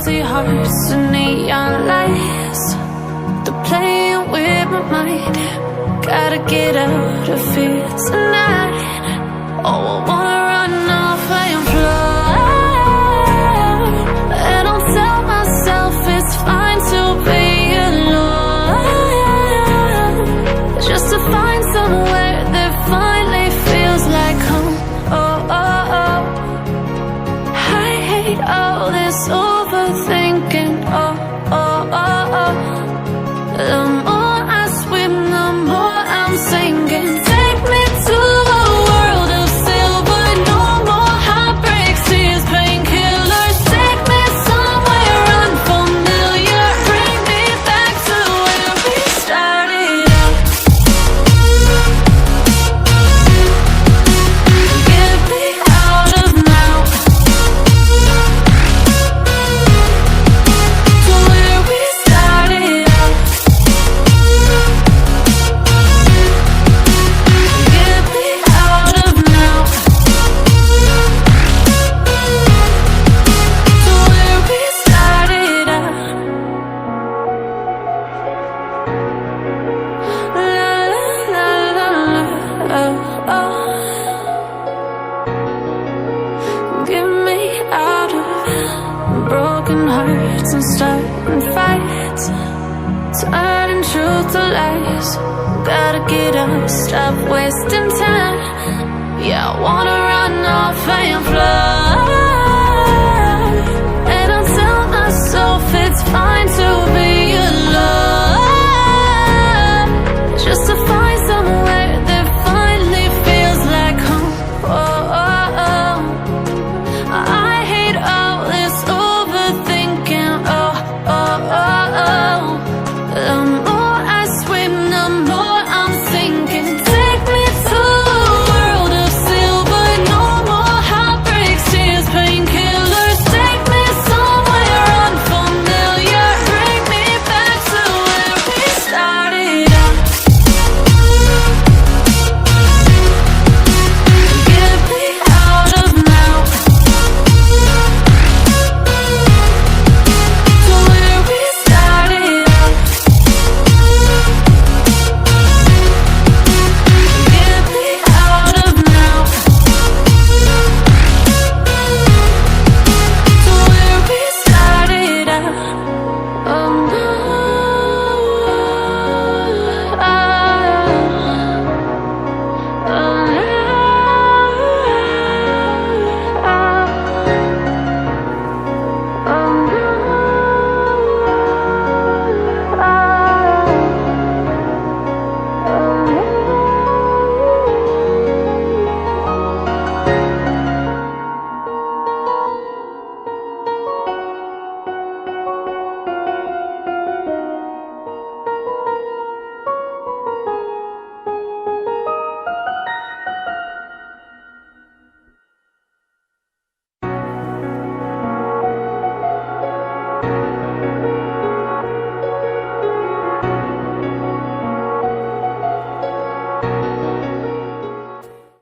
empty hearts and neon lights. They're playing with my mind. Gotta get out of here tonight. Oh, I wanna run off and fly. And I'll tell myself it's fine to be alone, just to find somewhere that finally feels like home. Oh, oh, oh. I hate all this overthinking. Oh, oh, oh, oh. The more I swim, the more I'm sinking. Take me to a world of silver. No more heartbreaks, tears, painkillers. Take me somewhere unfamiliar. Bring me back to where we started out. Get me out of now, to where we started out. Get me out of now, to where we started out. La la la la, oh, oh. Get me out of broken hearts and starting fights, turning truth to lies. Gotta get up, stop wasting time. Yeah, I wanna run off and fly.